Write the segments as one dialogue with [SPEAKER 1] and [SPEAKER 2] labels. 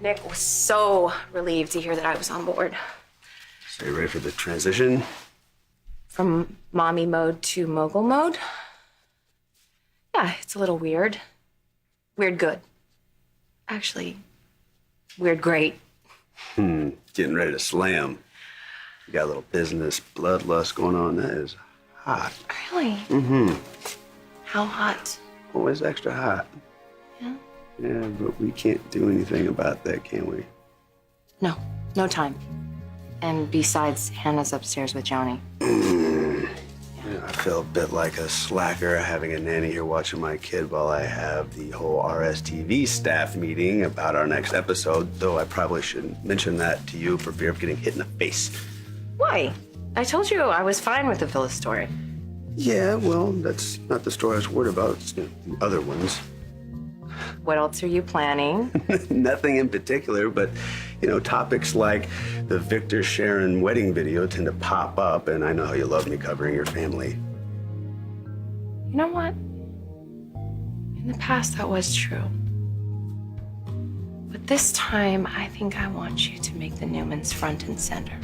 [SPEAKER 1] Nick was so relieved to hear that I was on board.
[SPEAKER 2] So you ready for the transition?
[SPEAKER 1] From mommy mode to mogul mode? Yeah, it's a little weird. Weird good. Actually, weird great.
[SPEAKER 2] Getting ready to slam. You got a little business bloodlust going on. That is hot.
[SPEAKER 1] Really? Mm-hmm. How hot?
[SPEAKER 2] Always extra hot.
[SPEAKER 1] Yeah?
[SPEAKER 2] Yeah, but we can't do anything about that, can we?
[SPEAKER 1] No, no time. And besides, Hannah's upstairs with Joni.
[SPEAKER 2] Yeah, I feel a bit like a slacker having a nanny here watching my kid while I have the whole RSTV staff meeting about our next episode, though I probably shouldn't mention that to you for fear of getting hit in the face.
[SPEAKER 1] Why? I told you I was fine with the Phyllis story.
[SPEAKER 2] Yeah, well, that's not the story I was worried about. It's the other ones.
[SPEAKER 1] What else are you planning?
[SPEAKER 2] Nothing in particular, but, topics like the Victor Sharon wedding video tend to pop up, and I know how you love me covering your family.
[SPEAKER 1] You know what? In the past, that was true. But this time, I think I want you to make the Newmans front and center.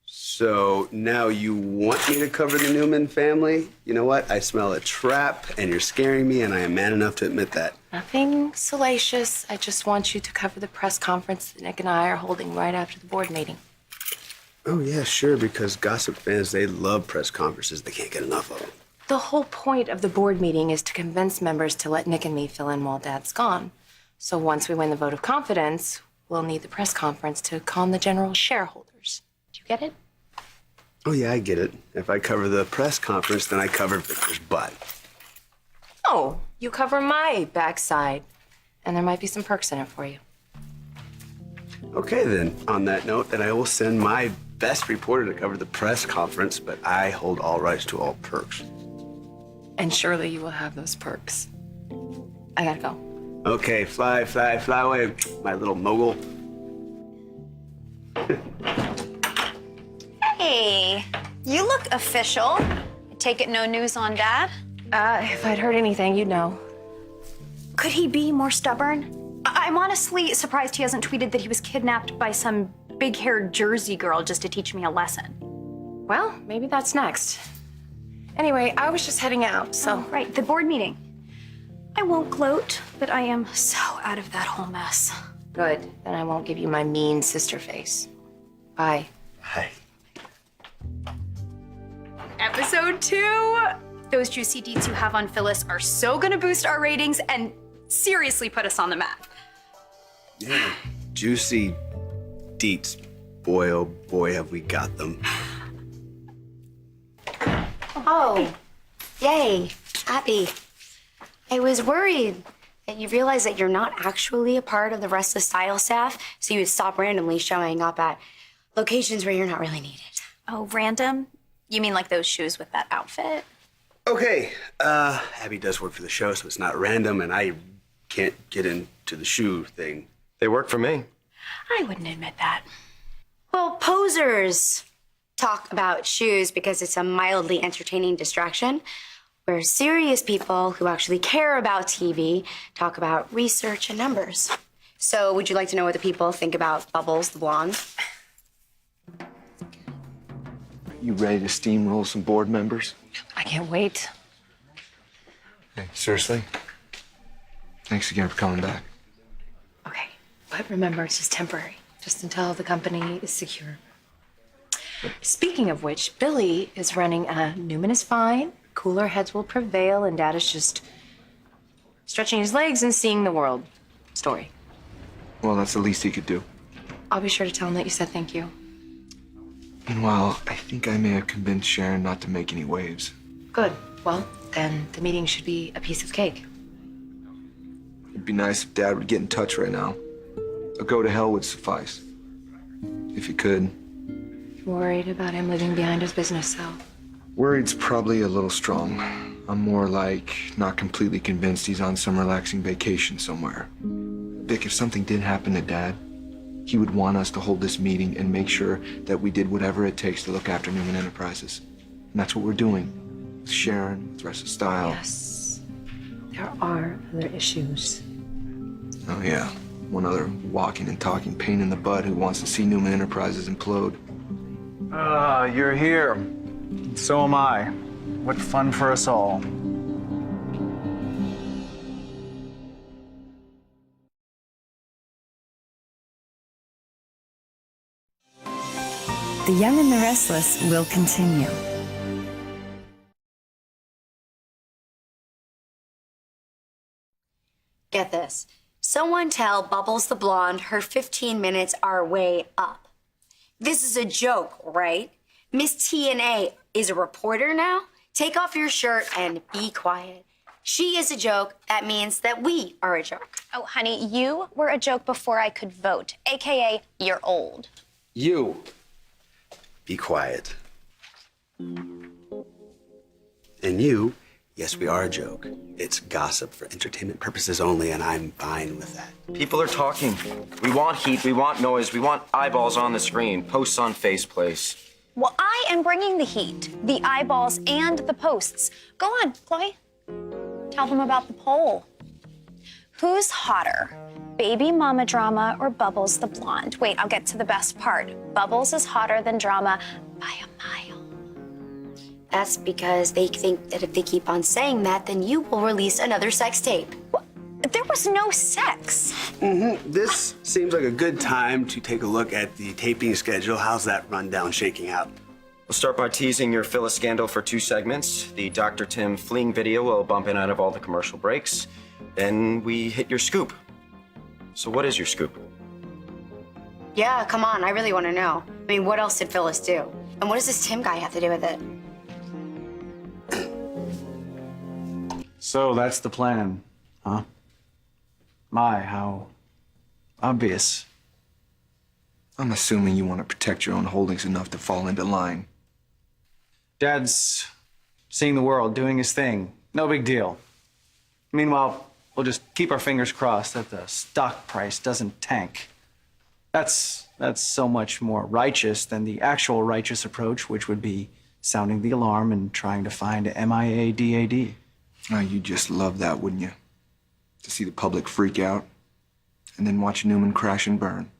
[SPEAKER 2] So now you want me to cover the Newman family? You know what? I smell a trap, and you're scaring me, and I am man enough to admit that.
[SPEAKER 1] Nothing salacious. I just want you to cover the press conference that Nick and I are holding right after the board meeting.
[SPEAKER 2] Oh, yeah, sure, because gossip fans, they love press conferences. They can't get enough of them.
[SPEAKER 1] The whole point of the board meeting is to convince members to let Nick and me fill in while Dad's gone. So once we win the vote of confidence, we'll need the press conference to calm the general shareholders. Do you get it?
[SPEAKER 2] Oh, yeah, I get it. If I cover the press conference, then I cover Victor's butt.
[SPEAKER 1] Oh, you cover my backside. And there might be some perks in it for you.
[SPEAKER 2] Okay, then, on that note, then I will send my best reporter to cover the press conference, but I hold all rights to all perks.
[SPEAKER 1] And surely you will have those perks. I gotta go.
[SPEAKER 2] Okay, fly away, my little mogul.
[SPEAKER 3] Hey, you look official. I take it no news on Dad?
[SPEAKER 1] If I'd heard anything, you'd know.
[SPEAKER 3] Could he be more stubborn? I'm honestly surprised he hasn't tweeted that he was kidnapped by some big-haired Jersey girl just to teach me a lesson.
[SPEAKER 1] Well, maybe that's next. Anyway, I was just heading out, so...
[SPEAKER 3] Oh, right, the board meeting. I won't gloat, but I am so out of that whole mess.
[SPEAKER 1] Good. Then I won't give you my mean sister face. Bye.
[SPEAKER 2] Hi.
[SPEAKER 3] Episode 2. Those juicy deets you have on Phyllis are so gonna boost our ratings and seriously put us on the map.
[SPEAKER 2] Yeah, juicy deets. Boy, oh boy, have we got them.
[SPEAKER 4] Oh, yay, Abby. I was worried that you realized that you're not actually a part of the rest of the style staff, so you would stop randomly showing up at locations where you're not really needed.
[SPEAKER 3] Oh, random? You mean like those shoes with that outfit?
[SPEAKER 2] Okay, Abby does work for the show, so it's not random, and I can't get into the shoe thing.
[SPEAKER 5] They work for me.
[SPEAKER 3] I wouldn't admit that.
[SPEAKER 4] Well, posers talk about shoes because it's a mildly entertaining distraction, where serious people who actually care about TV talk about research and numbers. So would you like to know what the people think about Bubbles the blonde?
[SPEAKER 5] You ready to steamroll some board members?
[SPEAKER 1] I can't wait.
[SPEAKER 5] Hey, seriously? Thanks again for coming back.
[SPEAKER 1] Okay, but remember, it's just temporary. Just until the company is secure. Speaking of which, Billy is running a Newman is fine, cooler heads will prevail, and Dad is just stretching his legs and seeing the world story.
[SPEAKER 5] Well, that's the least he could do.
[SPEAKER 1] I'll be sure to tell him that you said thank you.
[SPEAKER 5] Meanwhile, I think I may have convinced Sharon not to make any waves.
[SPEAKER 1] Good. Well, then the meeting should be a piece of cake.
[SPEAKER 5] It'd be nice if Dad would get in touch right now. A go to hell would suffice. If he could.
[SPEAKER 1] You're worried about him leaving behind his business, though.
[SPEAKER 5] Worried's probably a little strong. I'm more like not completely convinced he's on some relaxing vacation somewhere. Vic, if something did happen to Dad, he would want us to hold this meeting and make sure that we did whatever it takes to look after Newman Enterprises. And that's what we're doing. with Sharon, with Rest of Style.
[SPEAKER 1] Yes, there are other issues.
[SPEAKER 5] Oh, yeah. One other walking and talking pain in the butt who wants to see Newman Enterprises implode.
[SPEAKER 6] You're here. So am I. What fun for us all.
[SPEAKER 7] The Young and the Restless will continue.
[SPEAKER 4] Get this. Someone tell Bubbles the blonde her 15 minutes are way up. This is a joke, right? Miss TNA is a reporter now? Take off your shirt and be quiet. She is a joke. That means that we are a joke.
[SPEAKER 3] Oh, honey, you were a joke before I could vote, AKA you're old.
[SPEAKER 2] You. Be quiet. And you, yes, we are a joke. It's gossip for entertainment purposes only, and I'm fine with that.
[SPEAKER 8] People are talking. We want heat, we want noise, we want eyeballs on the screen, posts on Faceplace.
[SPEAKER 3] Well, I am bringing the heat, the eyeballs, and the posts. Go on, Chloe. Tell them about the poll. Who's hotter, baby mama drama or Bubbles the blonde? Wait, I'll get to the best part. Bubbles is hotter than drama by a mile.
[SPEAKER 4] That's because they think that if they keep on saying that, then you will release another sex tape.
[SPEAKER 3] There was no sex.
[SPEAKER 2] This seems like a good time to take a look at the taping schedule. How's that rundown shaking out?
[SPEAKER 8] We'll start by teasing your Phyllis scandal for 2 segments. The Dr. Tim fleeing video will bump in out of all the commercial breaks. Then we hit your scoop. So what is your scoop?
[SPEAKER 4] Yeah, come on, I really want to know. I mean, what else did Phyllis do? And what does this Tim guy have to do with it?
[SPEAKER 6] So that's the plan, huh? My, how obvious.
[SPEAKER 5] I'm assuming you want to protect your own holdings enough to fall into line.
[SPEAKER 6] Dad's seeing the world, doing his thing. No big deal. Meanwhile, we'll just keep our fingers crossed that the stock price doesn't tank. That's so much more righteous than the actual righteous approach, which would be sounding the alarm and trying to find MIA DAD.
[SPEAKER 5] Oh, you'd just love that, wouldn't you? To see the public freak out and then watch Newman crash and burn.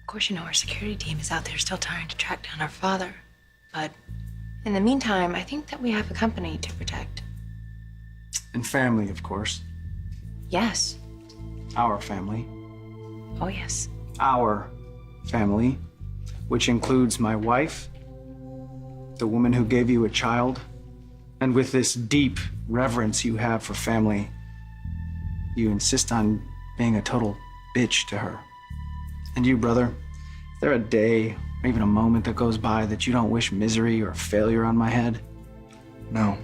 [SPEAKER 1] Of course, you know our security team is out there still trying to track down our father. But in the meantime, I think that we have a company to protect.
[SPEAKER 6] And family, of course.
[SPEAKER 1] Yes.
[SPEAKER 6] Our family.
[SPEAKER 1] Oh, yes.
[SPEAKER 6] Our family, which includes my wife, the woman who gave you a child, and with this deep reverence you have for family, you insist on being a total bitch to her. And you, brother, is there a day or even a moment that goes by that you don't wish misery or failure on my head?
[SPEAKER 5] No.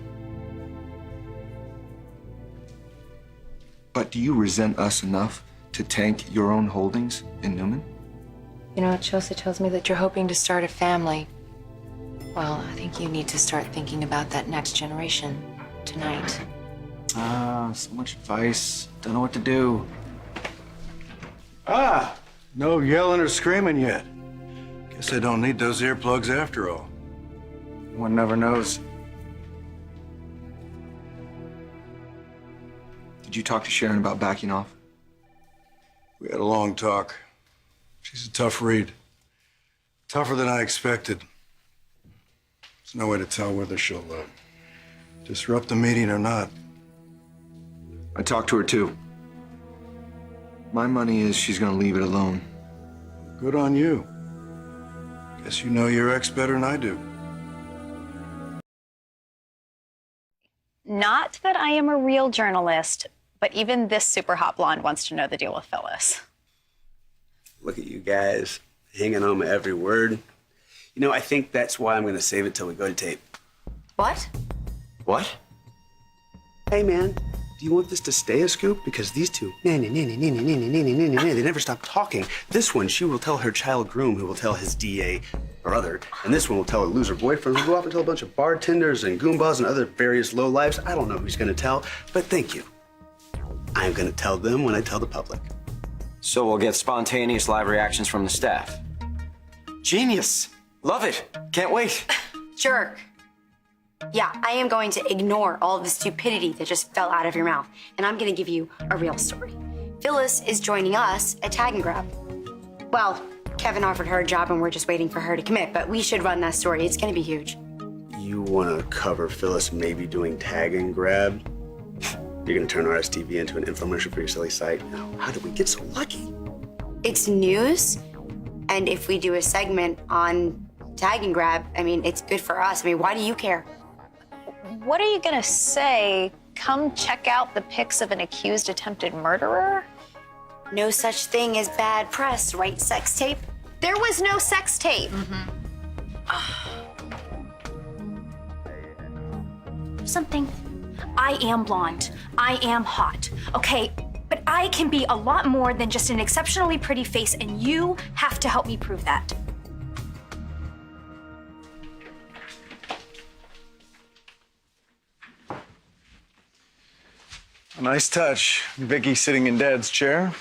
[SPEAKER 5] But do you resent us enough to tank your own holdings in Newman?
[SPEAKER 1] You know, Chelsea tells me that you're hoping to start a family. Well, I think you need to start thinking about that next generation tonight.
[SPEAKER 6] So much advice. Don't know what to do.
[SPEAKER 9] No yelling or screaming yet. Guess I don't need those earplugs after all.
[SPEAKER 6] One never knows.
[SPEAKER 5] Did you talk to Sharon about backing off?
[SPEAKER 9] We had a long talk. She's a tough read. Tougher than I expected. There's no way to tell whether she'll disrupt the meeting or not.
[SPEAKER 5] I talked to her too. My money is she's gonna leave it alone.
[SPEAKER 9] Good on you. Guess you know your ex better than I do.
[SPEAKER 3] Not that I am a real journalist, but even this super hot blonde wants to know the deal with Phyllis.
[SPEAKER 2] Look at you guys, hanging on my every word. You know, I think that's why I'm going to save it till we go to tape.
[SPEAKER 4] What?
[SPEAKER 8] What?
[SPEAKER 2] Hey, man, do you want this to stay a scoop? Because these two, they never stop talking. This one, she will tell her child groom, who will tell his DA brother. And this one will tell a loser boyfriend, who'll go off and tell a bunch of bartenders and goombas and other various lowlifes. I don't know who's going to tell, but thank you. I'm going to tell them when I tell the public.
[SPEAKER 8] So we'll get spontaneous live reactions from the staff. Genius. Love it. Can't wait.
[SPEAKER 4] jerk. Yeah, I am going to ignore all of the stupidity that just fell out of your mouth, and I'm gonna give you a real story. Phyllis is joining us at Tag and Grab. Well, Kevin offered her a job and we're just waiting for her to commit, but we should run that story. It's gonna be huge.
[SPEAKER 2] You want to cover Phyllis maybe doing Tag and Grab? You're going to turn RSTV into an infomercial for your silly site? How did we get so lucky?
[SPEAKER 4] It's news, and if we do a segment on Tag and Grab, I mean, it's good for us. I mean, why do you care?
[SPEAKER 3] What are you gonna say? Come check out the pics of an accused attempted murderer?
[SPEAKER 4] No such thing as bad press, right, sex tape?
[SPEAKER 3] There was no sex tape. Something. I am blonde. I am hot. Okay, but I can be a lot more than just an exceptionally pretty face, and you have to help me prove that.
[SPEAKER 5] A nice touch. Vicky sitting in Dad's chair.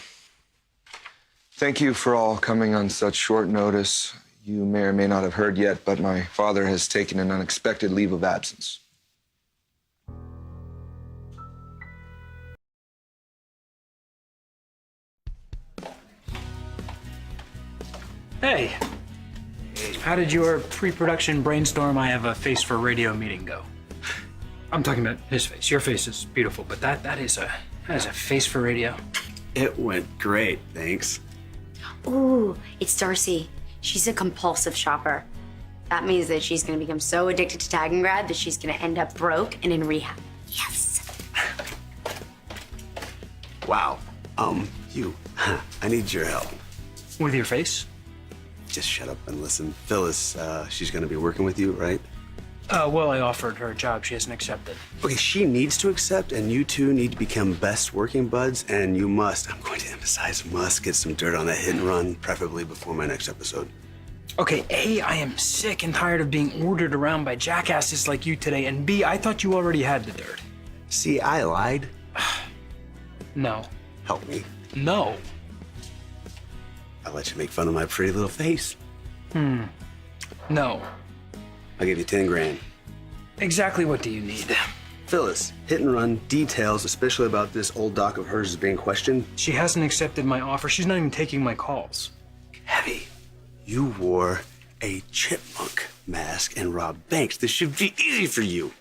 [SPEAKER 5] Thank you for all coming on such short notice. You may or may not have heard yet, but my father has taken an unexpected leave of absence.
[SPEAKER 10] Hey, how did your pre-production brainstorm I have a face for radio meeting go? I'm talking about his face. Your face is beautiful, but that is a face for radio.
[SPEAKER 2] It went great, thanks.
[SPEAKER 4] Ooh, it's Darcy. She's a compulsive shopper. That means that she's gonna become so addicted to Tag and Grab that she's gonna end up broke and in rehab. Yes.
[SPEAKER 2] Wow. I need your help.
[SPEAKER 10] With your face?
[SPEAKER 2] Just shut up and listen. Phyllis, she's gonna be working with you, right?
[SPEAKER 10] Well, I offered her a job. She hasn't accepted.
[SPEAKER 2] Okay, she needs to accept, and you two need to become best working buds, and you must, I'm going to emphasize must, get some dirt on that hit and run, preferably before my next episode.
[SPEAKER 10] Okay, A, I am sick and tired of being ordered around by jackasses like you today, and B, I thought you already had the dirt.
[SPEAKER 2] See, I lied.
[SPEAKER 10] No.
[SPEAKER 2] Help me.
[SPEAKER 10] No.
[SPEAKER 2] I'll let you make fun of my pretty little face.
[SPEAKER 10] No.
[SPEAKER 2] I'll give you 10 grand.
[SPEAKER 10] Exactly what do you need?
[SPEAKER 2] Phyllis, hit and run details, especially about this old doc of hers is being questioned.
[SPEAKER 10] She hasn't accepted my offer. She's not even taking my calls.
[SPEAKER 2] Heavy, you wore a chipmunk mask and robbed banks. This should be easy for you.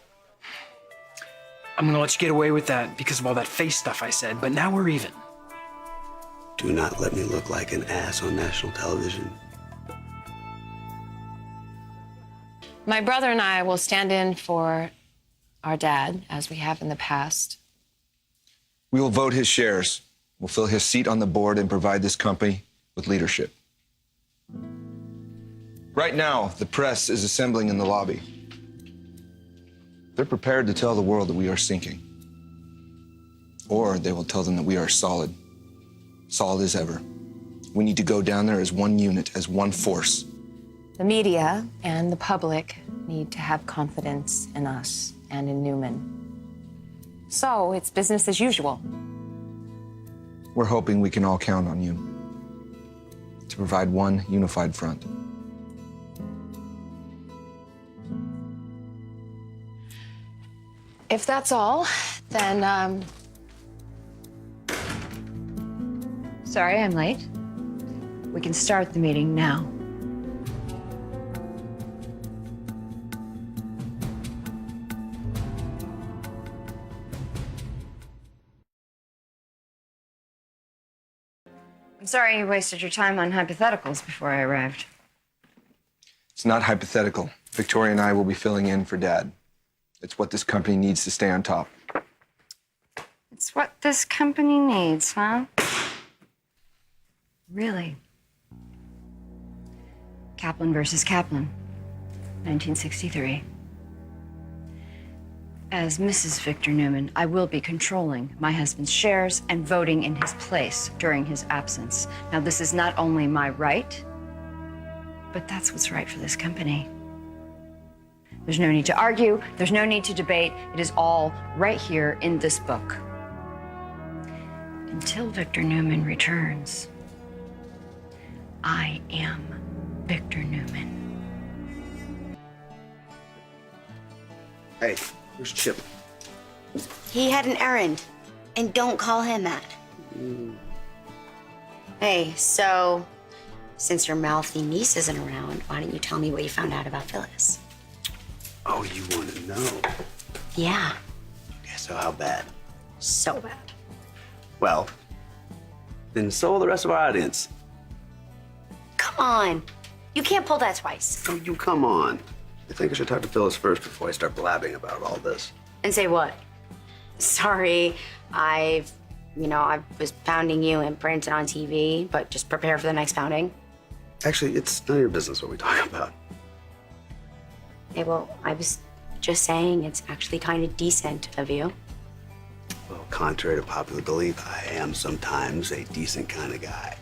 [SPEAKER 10] I'm gonna let you get away with that because of all that face stuff I said, but now we're even.
[SPEAKER 2] Do not let me look like an ass on national television.
[SPEAKER 1] My brother and I will stand in for our dad, as we have in the past.
[SPEAKER 5] We will vote his shares. We'll fill his seat on the board and provide this company with leadership. Right now, the press is assembling in the lobby. They're prepared to tell the world that we are sinking. Or they will tell them that we are solid. Solid as ever. We need to go down there as one unit, as one force.
[SPEAKER 1] The media and the public need to have confidence in us and in Newman. So it's business as usual.
[SPEAKER 5] We're hoping we can all count on you to provide one unified front.
[SPEAKER 1] If that's all, then, sorry I'm late. We can start the meeting now. I'm sorry you wasted your time on hypotheticals before I arrived.
[SPEAKER 5] It's not hypothetical. Victoria and I will be filling in for Dad. It's what this company needs to stay on top.
[SPEAKER 1] It's what this company needs, huh? Really? Kaplan versus Kaplan, 1963. As Mrs. Victor Newman, I will be controlling my husband's shares and voting in his place during his absence. Now, this is not only my right, but that's what's right for this company. There's no need to argue. There's no need to debate. It is all right here in this book. Until Victor Newman returns, I am Victor Newman.
[SPEAKER 2] Hey, where's Chip?
[SPEAKER 4] He had an errand, and don't call him that. Hey, so since your mouthy niece isn't around, why don't you tell me what you found out about Phyllis?
[SPEAKER 2] Oh, you want to know?
[SPEAKER 4] Yeah,
[SPEAKER 2] Okay, so how bad?
[SPEAKER 4] so bad.
[SPEAKER 2] Well, then so will the rest of our audience.
[SPEAKER 4] Come on. You can't pull that twice.
[SPEAKER 2] Oh, you come on. I think I should talk to Phyllis first before I start blabbing about all this.
[SPEAKER 4] And say what? Sorry, I was pounding you and printing on TV, but just prepare for the next pounding.
[SPEAKER 2] Actually, it's none of your business what we talk about.
[SPEAKER 4] Hey, well, I was just saying it's actually kind of decent of you.
[SPEAKER 2] Well, contrary to popular belief, I am sometimes a decent kind of guy.